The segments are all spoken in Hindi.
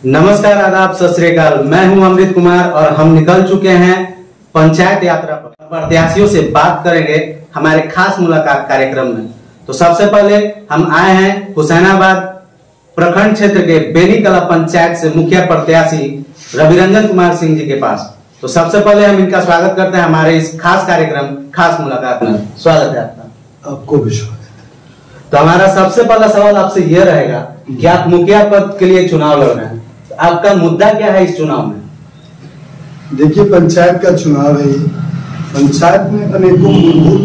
नमस्कार, आदाब, सत श्री अकाल। मैं हूं अमृत कुमार और हम निकल चुके हैं पंचायत यात्रा पर। प्रत्याशियों से बात करेंगे हमारे खास मुलाकात कार्यक्रम में। तो सबसे पहले हम आए हैं हुसैनाबाद प्रखंड क्षेत्र के बेनीकला पंचायत से मुखिया प्रत्याशी रविरंजन कुमार सिंह जी के पास। तो सबसे पहले हम इनका स्वागत करते हैं हमारे इस खास कार्यक्रम खास मुलाकात में। स्वागत है आपका। आपको भी स्वागत। तो हमारा सबसे पहला सवाल आपसे यह रहेगा कि आप मुखिया पद के लिए चुनाव लड़ रहे हैं, तो आपका मुद्दा क्या है इस चुनाव में? देखिए, पंचायत का चुनाव है। पंचायत में अनेकों मूलभूत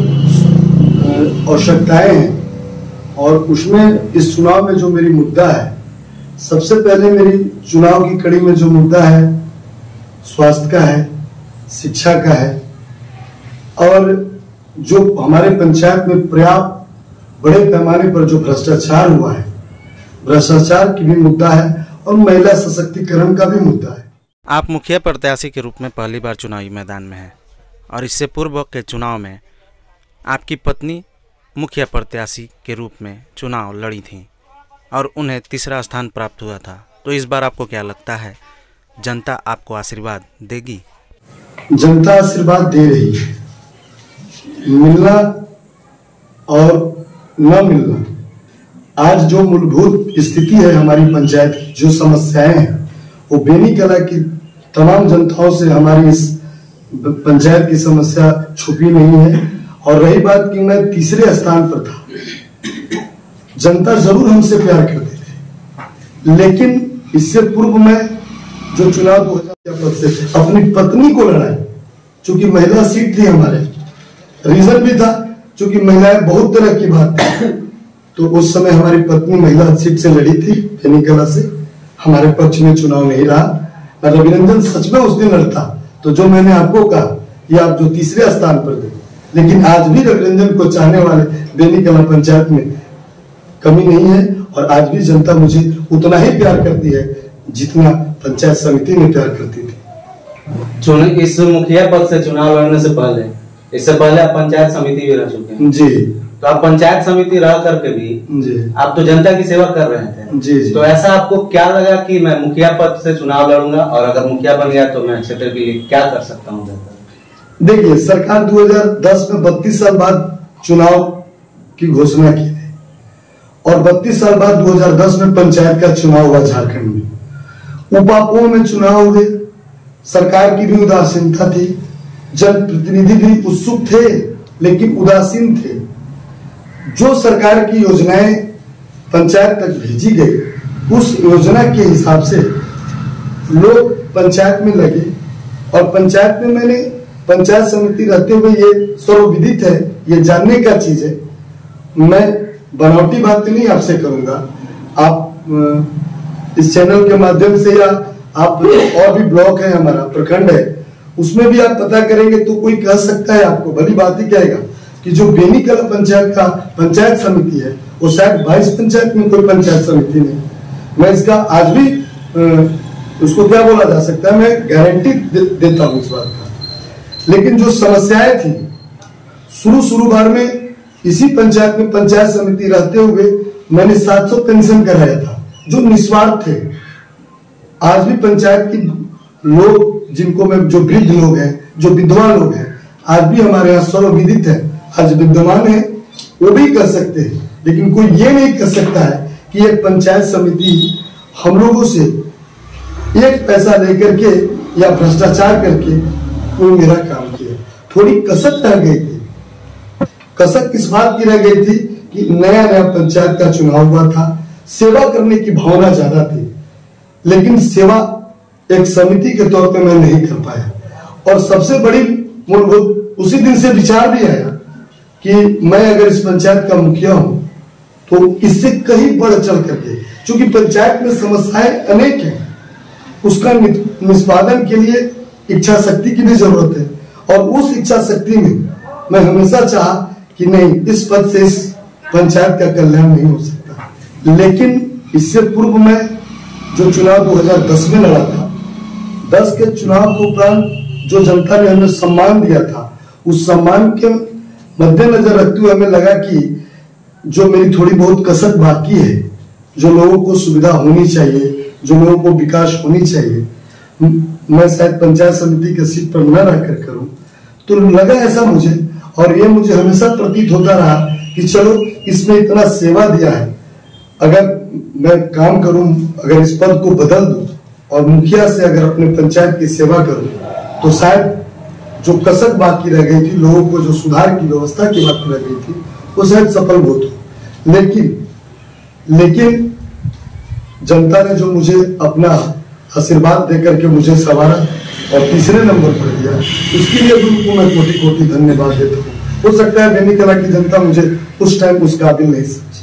आवश्यकताएं हैं और उसमें इस चुनाव में जो मेरी मुद्दा है, सबसे पहले मेरी चुनाव की कड़ी में जो मुद्दा है स्वास्थ्य का है, शिक्षा का है और जो हमारे पंचायत में पर्याप्त बड़े पैमाने पर जो भ्रष्टाचार हुआ है, भ्रष्टाचार की भी मुद्दा है और महिला सशक्तिकरण का भी मुद्दा है। आप मुखिया प्रत्याशी के रूप में पहली बार चुनावी मैदान में हैं और इससे पूर्व के चुनाव में आपकी पत्नी मुखिया प्रत्याशी के रूप में चुनाव लड़ी थी और उन्हें तीसरा स्थान प्राप्त हुआ था। तो इस बार आपको क्या लगता है, जनता आपको आशीर्वाद देगी? जनता आशीर्वाद दे रही है। मिलना और न मिलना, आज जो मूलभूत स्थिति है हमारी पंचायत की, जो समस्याएं हैं, वो बेनीकला की तमाम जनताओं से हमारी इस पंचायत की समस्या छुपी नहीं है। और रही बात कि मैं तीसरे स्थान पर था, जनता जरूर हमसे प्यार करती थी, लेकिन इससे पूर्व में जो चुनाव 2000 से अपनी पत्नी को लड़ा, चूंकि महिला सीट थी हमारे, रीजन भी था चूंकि महिलाएं बहुत तरह की बात थी, तो उस समय हमारी पत्नी महिला सीट से लड़ी थी बेनीकला से, हमारे पक्ष में चुनाव नहीं रहा। मैं रविरंजन सच में उस दिन लड़ता तो जो मैंने आपको कहा कि आप जो तीसरे स्थान पर थे, लेकिन आज भी रविरंजन को चाहने वाले बेनीकला पंचायत में कमी नहीं है और आज भी जनता मुझे उतना ही प्यार करती है जितना पंचायत समिति में प्यार करती थी। इस मुखिया पद से चुनाव लड़ने से पहले, इससे पहले आप पंचायत समिति भी रह चुके हैं जी। तो आप पंचायत समिति रह करके भी जी आप तो जनता की सेवा कर रहे थे जी। तो ऐसा आपको क्या लगा कि मैं मुखिया पद से चुनाव लड़ूंगा और अगर मुखिया बन गया तो मैं क्षेत्र के लिए क्या कर सकता हूँ? देखिए, सरकार 2010 में 32 साल बाद चुनाव की घोषणा की थी और 32 साल बाद 2010 में पंचायत का चुनाव हुआ झारखंड में। उपापों में चुनाव हुए, सरकार की भी उदासीनता थी, जनप्रतिनिधि भी उत्सुक थे लेकिन उदासीन थे। जो सरकार की योजनाएं पंचायत तक भेजी गई, उस योजना के हिसाब से लोग पंचायत में लगे और पंचायत में मैंने पंचायत समिति रहते हुए ये सर्वविदित है, ये जानने का चीज है। मैं बनावटी बात नहीं आपसे करूंगा, आप इस चैनल के माध्यम से या आप और भी ब्लॉक है हमारा प्रखंड है, उसमें भी आप पता करेंगे तो कोई कह सकता है, आपको भली बात ही कहेगा कि जो बेनीकला पंचायत का पंचायत समिति है वो शायद 22 पंचायत में कोई पंचायत समिति नहीं। मैं इसका आज भी उसको क्या बोला जा सकता है, मैं गारंटी देता हूँ इस बात का। लेकिन जो समस्याएं थी शुरू बार में इसी पंचायत में पंचायत समिति रहते हुए मैंने 700 पेंशन कराया था जो निस्वार्थ थे। आज भी पंचायत की लोग जिनको मैं, जो वृद्ध लोग हैं, जो विधवा लोग हैं, आज भी हमारे यहाँ सर्वविदित है, आज विद्यमान है, वो भी कर सकते हैं। लेकिन कोई ये नहीं कर सकता है कि एक पंचायत समिति हम लोगों से एक पैसा लेकर के या भ्रष्टाचार करके कोई मेरा काम किया। थोड़ी कसक रह गई थी। कसक किस बात की रह गई थी कि नया पंचायत का चुनाव हुआ था, सेवा करने की भावना ज्यादा थी, लेकिन सेवा एक समिति के तौर पे मैं नहीं कर पाया। और सबसे बड़ी मूलभूत उसी दिन से विचार भी आया कि मैं अगर इस पंचायत का मुखिया हूं तो इससे कहीं बढ़ चढ़ करके, चूंकि पंचायत में समस्याएं अनेक हैं, उसका निष्पादन के लिए इच्छा शक्ति की भी जरूरत है और उस इच्छा शक्ति में मैं हमेशा चाहा कि नहीं, इस पद से इस पंचायत का कल्याण नहीं हो सकता। लेकिन इससे पूर्व में जो चुनाव 2010 में लड़ा था, 10 के चुनाव के उपरांत जो जनता ने हमें सम्मान दिया था, उस सम्मान के मद्देनजर रखते हुए हमें लगा कि जो मेरी थोड़ी बहुत कसक बाकी है, जो लोगों को सुविधा होनी चाहिए, जो लोगों को विकास होनी चाहिए, मैं शायद पंचायत समिति के सीट पर न रहकर करूं, तो लगा ऐसा मुझे, और ये मुझे हमेशा प्रतीत होता रहा कि चलो इसमें इतना सेवा दिया है, अगर मैं काम करूं, अगर इस पद को बदल दूं और मुखिया से अगर अपने पंचायत की सेवा करूं, तो शायद जो कसक बाकी रह गई थी, लोगों को जो सुधार की व्यवस्था की बाकी रह गई थी, वो शायद सफल होती। लेकिन जनता ने जो मुझे अपना आशीर्वाद देकर के मुझे संवारा और तीसरे नंबर पर दिया, उसके लिए भी उनको मैं कोटि कोटि धन्यवाद देता हूँ। हो सकता है बेनीकला की जनता मुझे उस टाइम उस काबिल नहीं समझी।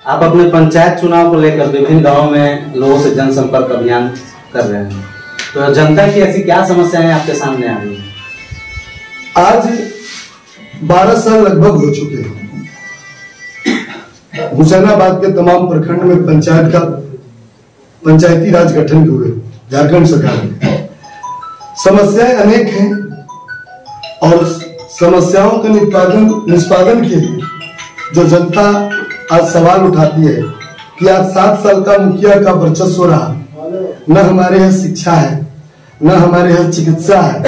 आप अपने पंचायत चुनाव को लेकर विभिन्न गांवों में लोगों से जनसंपर्क अभियान कर रहे हैं, तो जनता की ऐसी क्या समस्याएं आपके सामने आ रही है? आज 12 साल लगभग हो चुके हैं। हुसैनाबाद के तमाम प्रखंड में पंचायती राज गठन हुए झारखंड सरकार में। समस्याएं अनेक हैं और समस्याओं के निष्पादन के लिए जो जनता आज सवाल उठाती है कि आज 7 साल का मुखिया का वर्चस्व रहा, न हमारे यहाँ शिक्षा है, न हमारे यहाँ चिकित्सा है,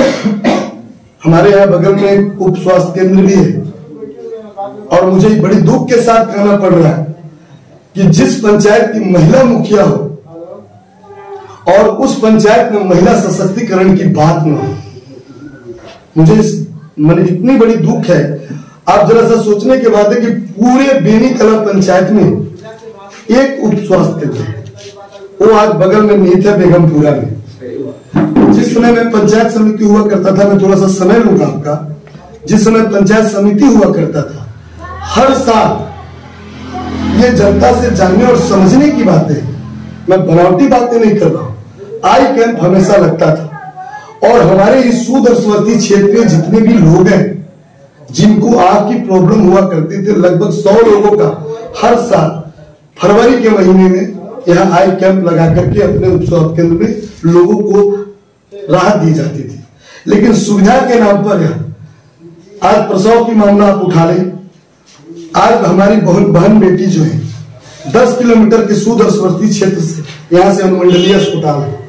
हमारे यहाँ बगल में उप स्वास्थ्य केंद्र भी है, और मुझे बड़ी दुख के साथ कहना पड़ रहा है कि जिस पंचायत की महिला मुखिया हो और उस पंचायत में महिला सशक्तिकरण की बात न हो, मुझे मन इतनी बड़ी दुख है। आप जरा सा सोचने के बाद है कि पूरे बेनीकला पंचायत में एक उप स्वास्थ्य केंद्र है, वो आज बगल में नहीं था, बेगमपुरा में। जिस समय में पंचायत समिति हुआ करता था, मैं थोड़ा सा समय लूंगा आपका, जिस समय पंचायत समिति हुआ करता था, हर साल ये जनता से जानने और समझने की बातें, मैं बनावटी बातें नहीं कर रहा हूं, आई कैंप हमेशा लगता था। और हमारे इस सुदूरवर्ती क्षेत्र में जितने भी लोग हैं जिनको आंख की प्रॉब्लम हुआ करती थी, लगभग 100 लोगों का हर साल फरवरी के महीने में यहाँ आई कैंप लगा करके अपने उप स्वास्थ्य केंद्र में लोगों को राहत दी जाती थी। लेकिन सुविधा के नाम पर यहाँ आज प्रसव की मामला आप उठा लें, आज हमारी बहन बेटी जो है 10 किलोमीटर के सुदूरवर्ती क्षेत्र से यहाँ से अनुमंडलीय अस्पताल है,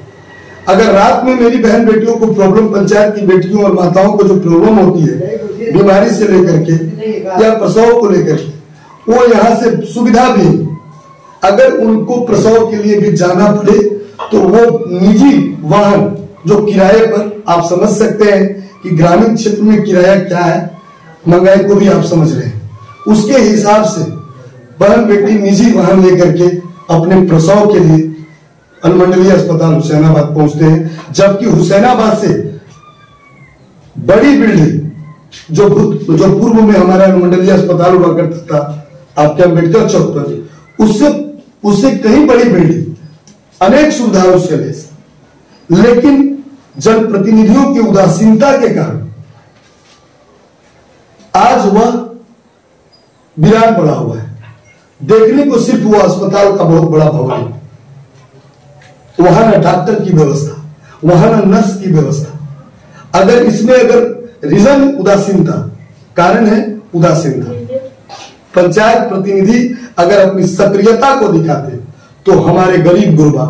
अगर रात में मेरी बहन बेटियों को प्रॉब्लम, पंचायत की बेटियों और माताओं को जो प्रॉब्लम होती है बीमारी से लेकर के या प्रसव को लेकर के, वो यहाँ से सुविधा भी, अगर उनको प्रसव के लिए भी जाना पड़े तो वो निजी वाहन जो किराए पर, आप समझ सकते हैं कि ग्रामीण क्षेत्र में किराया क्या है, महंगाई को भी आप समझ रहे हैं, उसके हिसाब से बहन बेटी निजी वाहन लेकर के अपने प्रसव के लिए अनुमंडलीय अस्पताल हुसैनाबाद पहुंचते हैं। जबकि हुसैनाबाद से बड़ी बिल्डिंग जो पूर्व में हमारा अनुमंडलीय अस्पताल हुआ करता था आपके अम्बेडकर चौक पर, उससे कहीं बड़ी बिल्डिंग, अनेक सुविधाओं से लैस, लेकिन जनप्रतिनिधियों की उदासीनता के कारण आज वह विराट पड़ा हुआ है। देखने को सिर्फ वो अस्पताल का बहुत बड़ा भवन, वहां न डॉक्टर की व्यवस्था, वहां न नर्स की व्यवस्था। अगर इसमें अगर रीजन उदासीनता, कारण है उदासीनता, पंचायत प्रतिनिधि अगर अपनी सक्रियता को दिखाते तो हमारे गरीब गुरबा,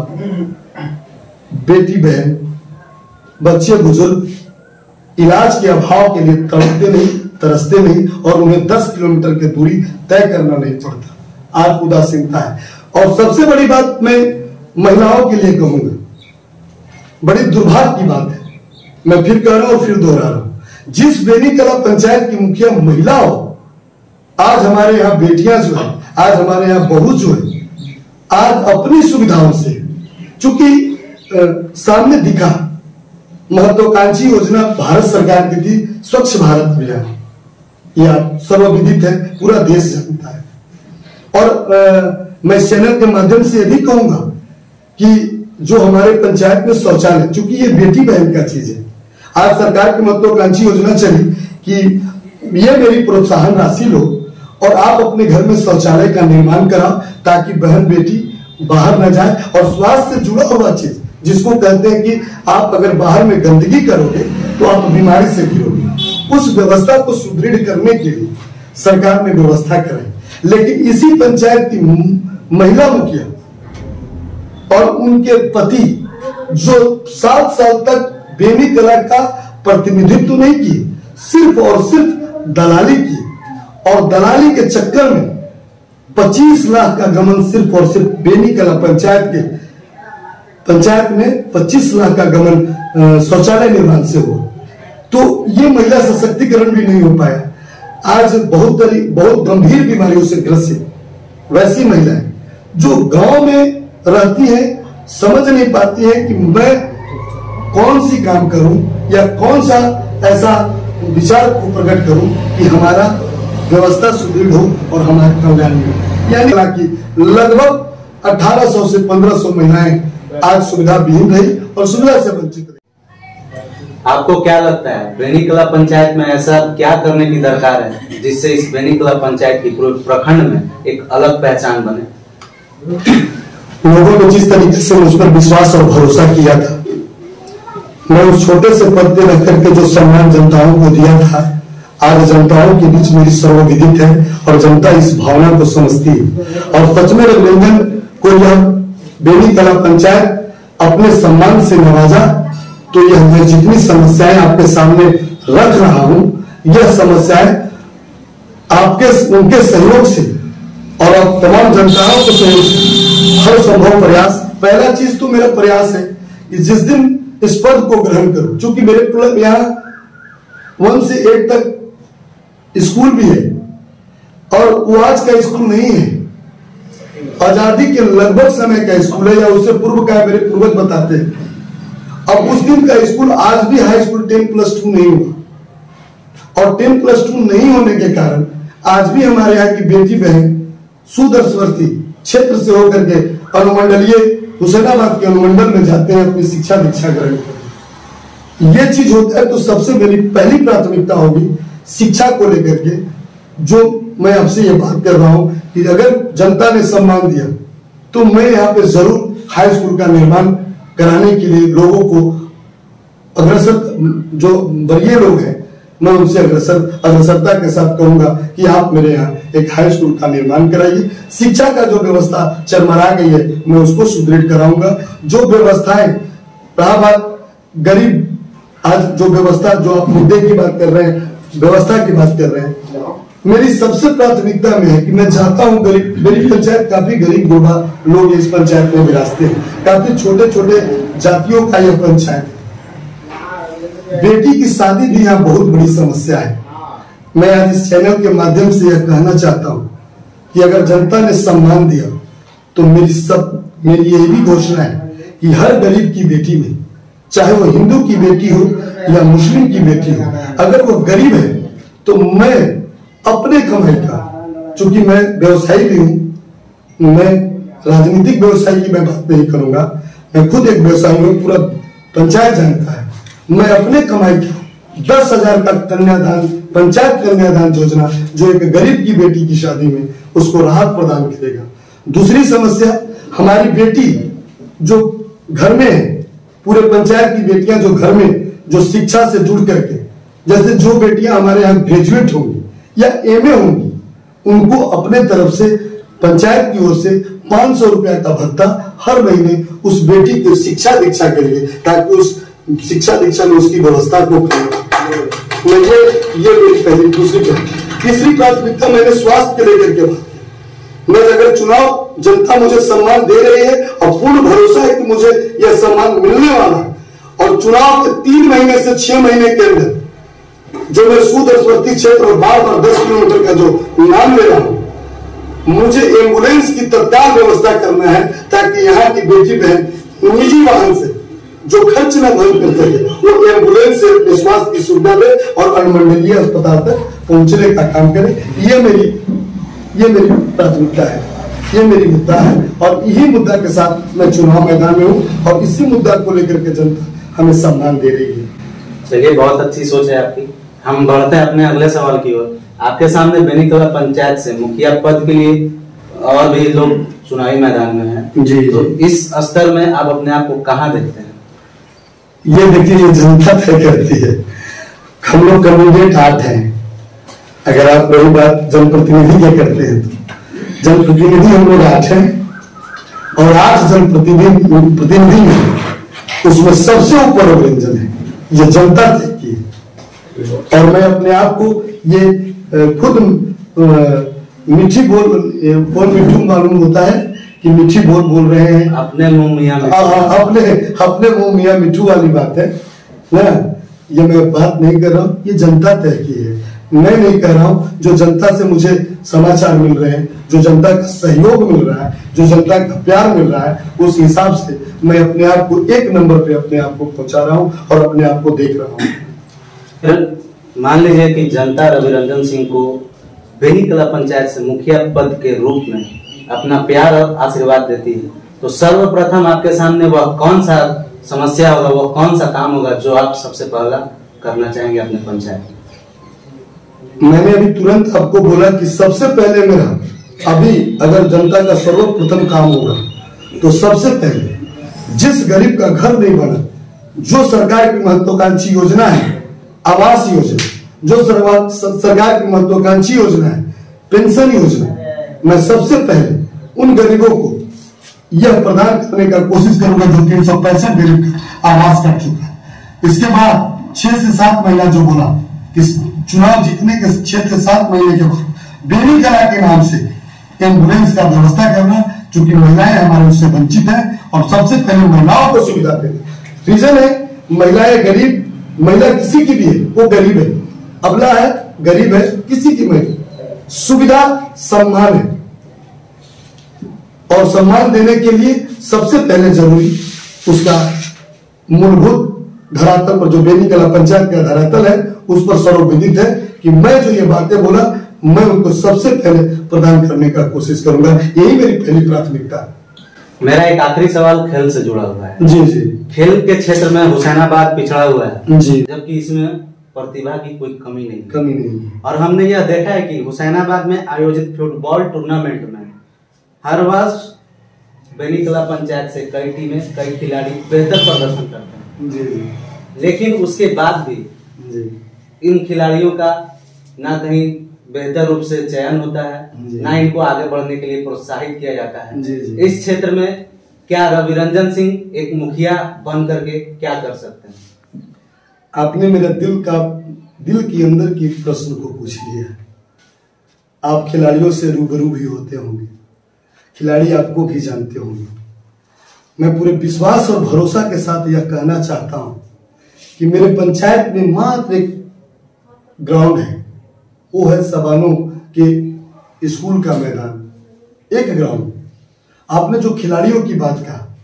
बेटी बहन, बच्चे बुजुर्ग इलाज के अभाव के लिए तड़पते नहीं, तरसते नहीं, और उन्हें 10 किलोमीटर की दूरी तय करना नहीं पड़ता। आज उदासीनता है। और सबसे बड़ी बात मैं महिलाओं के लिए कहूंगा, बड़ी दुर्भाग्य की बात है, मैं फिर कह रहा हूं और फिर दोहरा रहा हूं, जिस बेनीकला पंचायत की मुखिया महिला हो, आज हमारे यहाँ बेटियां जो है, आज हमारे यहाँ बहू जो है, आज अपनी सुविधाओं से, चूंकि सामने दिखा महत्वाकांक्षी योजना भारत सरकार की थी, स्वच्छ भारत अभियान, यह सर्वविदित है, पूरा देश जानता है। और मैं इस चैनल के माध्यम से यही कहूंगा कि जो हमारे पंचायत में शौचालय, चूंकि ये बेटी बहन का चीज है, आज सरकार की महत्वाकांक्षी योजना चली कि ये मेरी प्रोत्साहन राशि लो और आप अपने घर में शौचालय का निर्माण कराओ, ताकि बहन बेटी बाहर न जाए। और स्वास्थ्य से जुड़ा हुआ चीज जिसको कहते हैं कि आप अगर बाहर में गंदगी करोगे तो आप बीमारी से गिरोगे, उस व्यवस्था को सुदृढ़ करने के लिए सरकार ने व्यवस्था कराई। लेकिन इसी पंचायत की महिला मुखिया और उनके पति जो 7 साल तक बेनी कला का प्रतिनिधित्व नहीं किए, सिर्फ और सिर्फ दलाली की, और दलाली के चक्कर में 25 लाख का गमन सिर्फ और सिर्फ बेनी कला पंचायत में 25 लाख का गमन शौचालय निर्माण से हुआ। तो ये महिला सशक्तिकरण भी नहीं हो पाया। आज बहुत गंभीर बीमारियों से ग्रसित वैसी महिलाएं जो गांव में रहती हैं, समझ नहीं पाती है कि मैं कौन सी काम करूं या कौन सा ऐसा विचार को प्रकट करूं कि हमारा व्यवस्था सुदृढ़ हो और हमारे कल्याण में। यानी कि लगभग 1800 से 1500 महिलाएं आज सुविधा विहीन रही और सुविधा से वंचित रही। आपको क्या लगता है बेनी कला पंचायत में ऐसा क्या करने की दरकार है जिससे इस बेनी कला पंचायत की प्रखंड में एक अलग पहचान बने? लोगों ने जिस तरीके से मुझ पर विश्वास और भरोसा किया था, मैं उस छोटे से पद पे रख करके जो सम्मान जनताओं को दिया था, आज जनताओं के बीच मेरी सर्वविदित है और जनता इस भावना को समझती है। और सच में रघुनंदन को यह बेनी कला पंचायत अपने सम्मान से नवाजा, तो यह मैं जितनी समस्याएं आपके सामने रख रहा हूं, यह समस्याएं आपके उनके सहयोग से और अब तमाम जनताओं के सहयोग से हर संभव प्रयास। पहला चीज तो मेरा प्रयास है कि जिस दिन इस पद को ग्रहण करूं, क्योंकि मेरे यहाँ 1 से 8 तक स्कूल भी है और वो आज का स्कूल नहीं है, आजादी के लगभग समय का स्कूल है या उससे पूर्व का मेरे पूर्वज बताते हैं। अब उस दिन का स्कूल आज भी हाई स्कूल 10+2 नहीं हुआ और 10+2 नहीं होने के कारण आज भी हमारे यहाँ की बेटी बहन सुदर्शवर्ती क्षेत्र से होकर के अनुमंडलीय हुसैनाबाद के अनुमंडल में जाते हैं अपनी शिक्षा दीक्षा ग्रहण करने। ये चीज होता है तो सबसे मेरी पहली प्राथमिकता होगी शिक्षा को लेकर के। जो मैं आपसे ये बात कर रहा हूं कि अगर जनता ने सम्मान दिया तो मैं यहाँ पे जरूर हाई स्कूल का निर्माण कराने के लिए लोगों को अग्रसर, जो वरीय लोग हैं, मैं उनसे अग्रसरता के साथ कहूंगा कि आप मेरे यहाँ एक हाई स्कूल का निर्माण कराइए। शिक्षा का जो व्यवस्था चरमरा गई है मैं उसको सुदृढ़ कराऊंगा। जो व्यवस्थाएं रहा बात गरीब, आज जो व्यवस्था, जो आप मुद्दे की बात कर रहे हैं, व्यवस्था की बात कर रहे हैं, मेरी सबसे प्राथमिकता में है कि मैं चाहता हूं गरीब, मेरी पंचायत काफी गरीब गुरबा लोग इस पंचायत में विराजते हैं, काफी छोटे छोटे जातियों का यह पंचायत है। बेटी की शादी भी यहाँ बहुत बड़ी समस्या है। मैं आज इस चैनल के माध्यम से यह कहना चाहता हूं कि अगर जनता ने सम्मान दिया तो मेरी यही भी घोषणा है कि हर गरीब की बेटी में, चाहे वो हिंदू की बेटी हो या मुस्लिम की बेटी हो, अगर वो गरीब है तो मैं अपने कमाई का, चूंकि मैं व्यवसायी भी हूं, मैं राजनीतिक व्यवसाय की मैं बात नहीं करूंगा, मैं खुद एक व्यवसायी हूं, पूरा पंचायत जानता है, मैं अपने कमाई का 10,000 का कन्यादान, पंचायत कन्यादान योजना जो एक गरीब की बेटी की शादी में उसको राहत प्रदान करेगा। दूसरी समस्या, हमारी बेटी जो घर में है, पूरे पंचायत की बेटियां जो घर में जो शिक्षा से जुड़ करके, जैसे जो बेटियां हमारे यहाँ ग्रेजुएट होंगी या एमए होंगी, उनको अपने तरफ से पंचायत की ओर से 500 रुपया का भत्ता हर महीने उस बेटी को शिक्षा दीक्षा के लिए, ताकि उस शिक्षा दीक्षा में उसकी व्यवस्था को करें। ये मेरी पहली। दूसरी तीसरी प्राथमिकता मैंने स्वास्थ्य के लेकर के बात। मैं अगर चुनाव जनता मुझे सम्मान दे रही है और पूर्ण भरोसा है कि मुझे यह सम्मान मिलने वाला है, और चुनाव के 3 महीने से 6 महीने के अंदर जो मैं सुदर्शवर्ती क्षेत्र और बार 10 किलोमीटर का जो नाम ले रहा हूं, मुझे एम्बुलेंस की तत्काल व्यवस्था करना है ताकि यहाँ की बेटी बहन निजी वाहन से जो खर्च न भर कर सके, वो एम्बुलेंस से अपने स्वास्थ्य की सुविधा ले और अनुमंडलीय अस्पताल तक पहुंचने का काम करे। ये मेरी प्राथमिकता है, ये मेरी मुद्दा है, और यही मुद्दा के साथ मैं चुनाव मैदान में हूँ और इसी मुद्दा को लेकर के जनता हमें सम्मान दे रही है। चलिए, बहुत अच्छी सोच है आपकी। हम बढ़ते हैं अपने अगले सवाल की ओर। आपके सामने बेनी कला पंचायत से मुखिया पद के लिए और भी लोग चुनावी मैदान में हैं। जी, तो इस स्तर में आप अपने आप को कहाँ देखते हैं? ये देखिए, ये जनता तय करती है। हम लोग कैंडिडेट 8 हैं। अगर आप वही बात जनप्रतिनिधि क्या करते हैं, तो जनप्रतिनिधि हम लोग 8 हैं और 8 जनप्रतिनिधि में उसमें सबसे ऊपर रविरंजन है। ये जनता तय की है। और मैं अपने आप को ये खुद मीठी बोल मिठू मालूम होता है कि मीठी बोल रहे हैं, अपने मुंह मियां अपने मुंह मियां मिठू वाली बात है ना। ये मैं बात नहीं कर रहा हूँ, ये जनता तय की है। मैं नहीं कह रहा हूँ, जो जनता से मुझे समाचार मिल रहे हैं, जो जनता का सहयोग मिल रहा है, जो जनता का प्यार मिल रहा है, उस हिसाब से मैं अपने आप को 1 नंबर पे अपने आप को पहुंचा रहा हूँ और अपने आप को देख रहा हूँ। मान लीजिए कि जनता रविरंजन सिंह को बेनीकला पंचायत से मुखिया पद के रूप में अपना प्यार और आशीर्वाद देती है, तो सर्वप्रथम आपके सामने वह कौन सा समस्या होगा, वह कौन सा काम होगा जो आप सबसे पहला करना चाहेंगे अपने पंचायत? मैंने अभी तुरंत आपको बोला कि सबसे पहले मेरा अभी अगर जनता का सर्वप्रथम काम होगा तो सबसे पहले जिस गरीब का घर नहीं बना, जो सरकार की महत्वाकांक्षी योजना है आवास योजना, जो सरकार की महत्वाकांक्षी योजना है पेंशन योजना, मैं सबसे पहले उन गरीबों को यह प्रदान करने का कोशिश करूंगा जो 365 गरीब आवास कर चुका है। इसके बाद 6 से 7 महीना जो बोला कि चुनाव जीतने के 6 से 7 महीने के बाद बेनीकला के नाम से एम्बुलेंस का व्यवस्था करना, चूंकि महिलाएं हमारे उससे वंचित है और सबसे पहले महिलाओं को सुविधा देना। रीजन है महिलाएं गरीब, महिला किसी की भी है, वो गरीब है, अबला है, गरीब है, किसी की महिला सुविधा सम्मान है और सम्मान देने के लिए सबसे पहले जरूरी उसका मूलभूत धरातल पर जो बेनीकला पंचायत का धरातल है उस पर सर्वविदित है कि मैं जो ये बातें बोला मैं उनको सबसे पहले प्रदान करने का कोशिश करूंगा। यही मेरी पहली प्राथमिकता है। मेरा एक आखिरी सवाल खेल से जुड़ा हुआ है। जी जी। खेल के क्षेत्र में हुसैनाबाद पिछड़ा हुआ है जी, जबकि इसमें प्रतिभा की कोई कमी नहीं है। और हमने यह देखा है कि हुसैनाबाद में आयोजित फुटबॉल टूर्नामेंट में हर वर्ष बेनीकला पंचायत से कई टीमें, कई खिलाड़ी बेहतर प्रदर्शन करते हैं जी। लेकिन उसके बाद भी जी। इन खिलाड़ियों का ना कहीं बेहतर रूप से चयन होता है, ना इनको आगे बढ़ने के लिए प्रोत्साहित किया जाता है। जी जी। इस क्षेत्र में क्या रविरंजन सिंह एक मुखिया बन करके क्या कर सकते हैं? आपने मेरा दिल की अंदर की प्रश्न को पूछ लिया। आप खिलाड़ियों से रूबरू भी होते होंगे, खिलाड़ी आपको भी जानते होंगे। मैं पूरे विश्वास और भरोसा के साथ यह कहना चाहता हूं कि मेरे पंचायत में मात्र एक ग्राउंड है, वो है सबानों के स्कूल का मैदान, एक ग्राउंड। आपने जो खिलाड़ियों की बात कहा,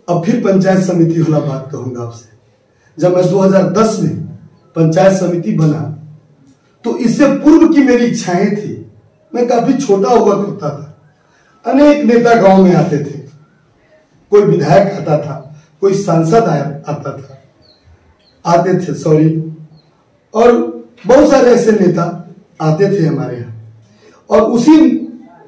अब फिर पंचायत समिति वाला बात कहूंगा आपसे। जब मैं 2010 में पंचायत समिति बना तो इससे पूर्व की मेरी इच्छाएं थी। मैं काफी छोटा हुआ करता था, अनेक नेता गांव में आते थे, कोई विधायक आता था, कोई सांसद आते थे और बहुत सारे ऐसे नेता आते थे हमारे यहाँ। और उसी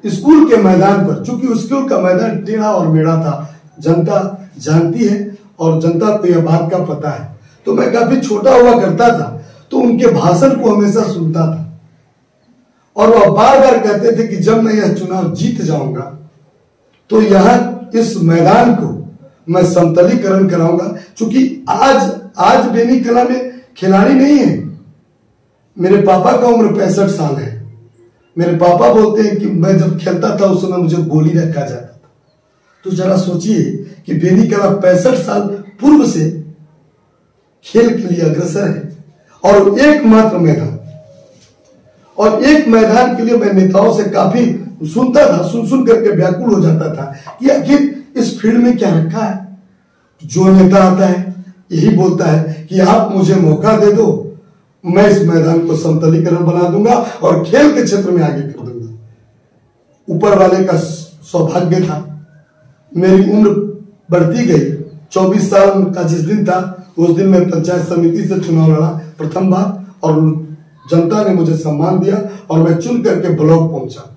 स्कूल के मैदान पर, चूंकि स्कूल का मैदान टेढ़ा और मेढ़ा था, जनता जानती है और जनता को यह बात का पता है, तो मैं काफी छोटा हुआ करता था तो उनके भाषण को हमेशा सुनता था और वह बार बार कहते थे कि जब मैं यह चुनाव जीत जाऊंगा तो यहाँ इस मैदान को मैं समतलीकरण कराऊंगा। क्योंकि आज बेनीकला में खिलाड़ी नहीं है। मेरे पापा का उम्र 65 साल है। मेरे पापा बोलते हैं कि मैं जब खेलता था उस समय मुझे गोली रखा जाता था। तो जरा सोचिए कि बेनीकला 65 साल पूर्व से खेल के लिए अग्रसर है और एकमात्र मैदान, और एक मैदान के लिए मैं नेताओं से काफी सुनता था, सुन करके व्याकुल हो जाता था कि आखिर इस फील्ड में क्या रखा है। जो नेता आता है यही बोलता है कि आप मुझे मौका दे दो, मैं इस मैदान को समतलीकरण बना दूंगा और खेल के क्षेत्र में आगे कर दूंगा। ऊपर वाले का सौभाग्य था, मेरी उम्र बढ़ती गई। 24 साल का जिस दिन था उस दिन मैं पंचायत समिति से चुनाव लड़ा प्रथम बार और जनता ने मुझे सम्मान दिया और मैं चुन करके ब्लॉक पहुंचा।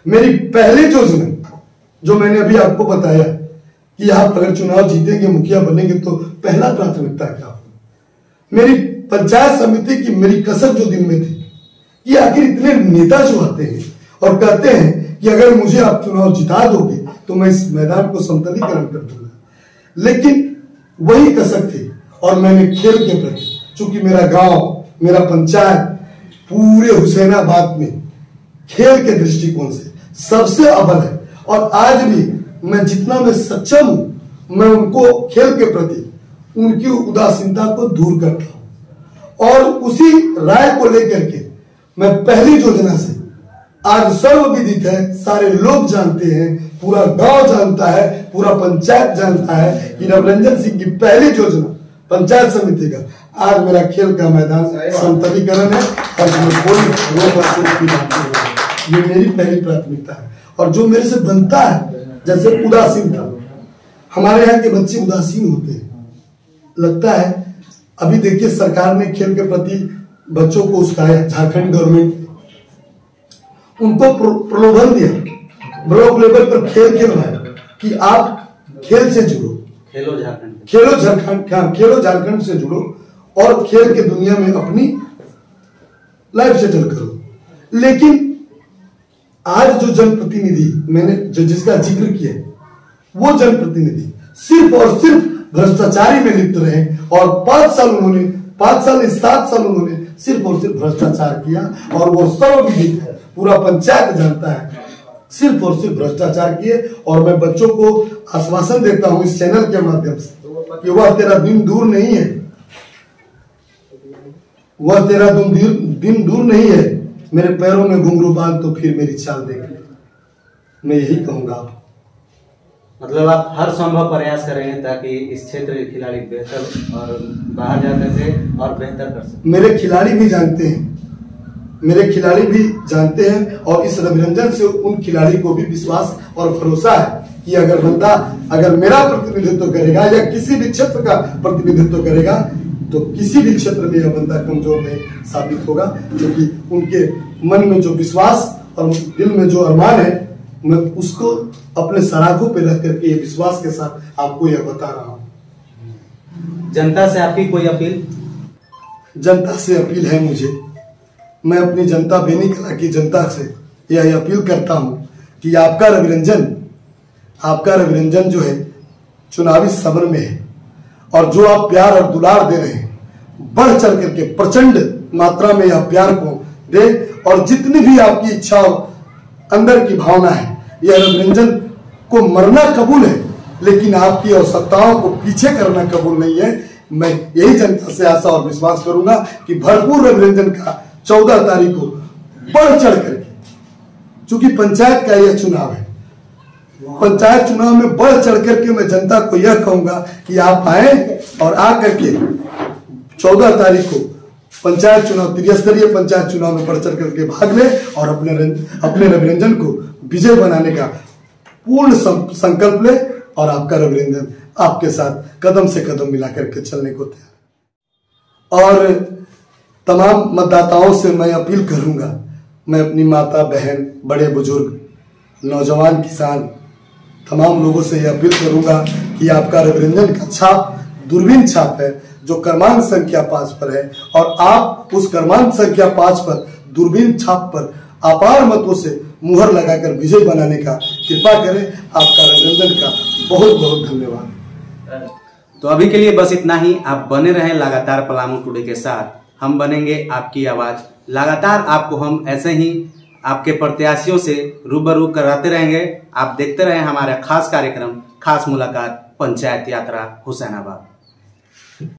मेरी पहली योजना जो मैंने अभी आपको बताया कि आप अगर चुनाव जीतेंगे, मुखिया बनेंगे, तो पहला प्राथमिकता क्या होगी, मेरी पंचायत समिति की मेरी कसर जो दिल में थी कि आखिर इतने नेता जो आते हैं और कहते हैं कि अगर मुझे आप चुनाव जिता दोगे तो मैं इस मैदान को समतलीकरण कर दूंगा। लेकिन वही कसक थी और मैंने खेल के प्रति, चूंकि मेरा गांव, मेरा पंचायत पूरे हुसैनाबाद में खेल के दृष्टिकोण से सबसे अव्वल है, और आज भी मैं जितना मैं सक्षम हूं मैं उनको खेल के प्रति उनकी उदासीनता को दूर करता हूं। और उसी राय को लेकर के मैं पहली योजना से आज सर्वविदित है, सारे लोग जानते हैं, पूरा गांव जानता है, पूरा पंचायत जानता है कि रविरंजन सिंह की पहली योजना पंचायत समिति का आज मेरा खेल का मैदान समतलीकरण है। और ये मेरी पहली प्राथमिकता है। और जो मेरे से बनता है, जैसे उदासीनता, हमारे यहाँ के बच्चे उदासीन होते हैं, लगता है। अभी देखिए सरकार ने खेल के प्रति बच्चों को उस्काया, झारखंड गवर्नमेंट उनको प्रलोभन दिया, ब्लॉक लेवल पर खेल खेलवाया कि आप खेल से जुड़ो, खेलो झारखंड से जुड़ो और खेल के दुनिया में अपनी लाइफ सेटल करो। लेकिन आज जो जनप्रतिनिधि मैंने जिसका जिक्र किया, वो जनप्रतिनिधि सिर्फ और सिर्फ भ्रष्टाचारी में लिप्त रहे और 7 साल उन्होंने सिर्फ और सिर्फ भ्रष्टाचार किया। और वो सर्वविदित है, पूरा पंचायत जानता है, सिर्फ और सिर्फ भ्रष्टाचार किए। और मैं बच्चों को आश्वासन देता हूं इस चैनल के माध्यम से कि वह तेरा दिन दूर नहीं है, वह तेरा दिन दूर नहीं है। मेरे पैरों में घुंघरू बांध तो फिर मेरी चाल देख ले, मैं यही कहूंगा। मतलब आप हर संभव प्रयास करेंगे ताकि इस क्षेत्र के खिलाड़ी बेहतर और बाहर जाते थे और बेहतर कर सके। मेरे खिलाड़ी भी जानते हैं और इस रविरंजन से उन खिलाड़ी को भी विश्वास और भरोसा है कि अगर मेरा प्रतिनिधित्व करेगा या किसी भी क्षेत्र का प्रतिनिधित्व करेगा तो किसी भी क्षेत्र में यह बंदा कमजोर नहीं साबित होगा, क्योंकि उनके मन में जो विश्वास और दिल में जो अरमान है, मैं उसको अपने सराखों पे रख करके ये विश्वास के साथ आपको यह बता रहा हूँ। जनता से आपकी कोई अपील? जनता से अपील है मुझे, मैं अपनी जनता, बेनीकला की जनता से यह अपील करता हूँ कि आपका रविरंजन जो है चुनावी समर में है, और जो आप प्यार और दुलार दे रहे हैं, बढ़ चढ़ करके प्रचंड मात्रा में यह प्यार को दे। और जितनी भी आपकी इच्छा अंदर की भावना है, यह रविरंजन को मरना कबूल है, लेकिन आपकी आवश्यकताओं को पीछे करना कबूल नहीं है। मैं यही जनता से आशा और विश्वास करूंगा कि भरपूर रविरंजन का 14 तारीख को बढ़ चढ़ करके, चूंकि पंचायत का यह चुनाव है, पंचायत चुनाव में बढ़ चढ़ करके मैं जनता को यह कहूंगा कि आप आए और आकर के 14 तारीख को पंचायत चुनाव, त्रिस्तरीय पंचायत चुनाव में बढ़ चढ़ करके भाग ले और अपने रविरंजन को विजय बनाने का पूर्ण संकल्प ले। और आपका रविरंजन आपके साथ कदम से कदम मिला करके चलने को तैयार। और तमाम मतदाताओं से मैं अपील करूंगा, मैं अपनी माता, बहन, बड़े बुजुर्ग, नौजवान, किसान, तमाम लोगों से यह अपील करूंगा कि आपका रविरंजन का छाप दूरबीन छाप है, जो क्रमांक संख्या 5 पर है, और आप उस क्रमांक संख्या 5 पर दूरबीन छाप पर अपार मतों से मुहर लगाकर विजय बनाने का कृपा करें। आपका रविरंजन का बहुत बहुत धन्यवाद। तो अभी के लिए बस इतना ही। आप बने रहें लगातार पलामू टुडे के साथ, हम बनेंगे आपकी आवाज। लगातार आपको हम ऐसे ही आपके प्रत्याशियों से रूबरू कराते रहेंगे। आप देखते रहें हमारा खास कार्यक्रम, खास मुलाकात, पंचायत यात्रा हुसैनाबाद।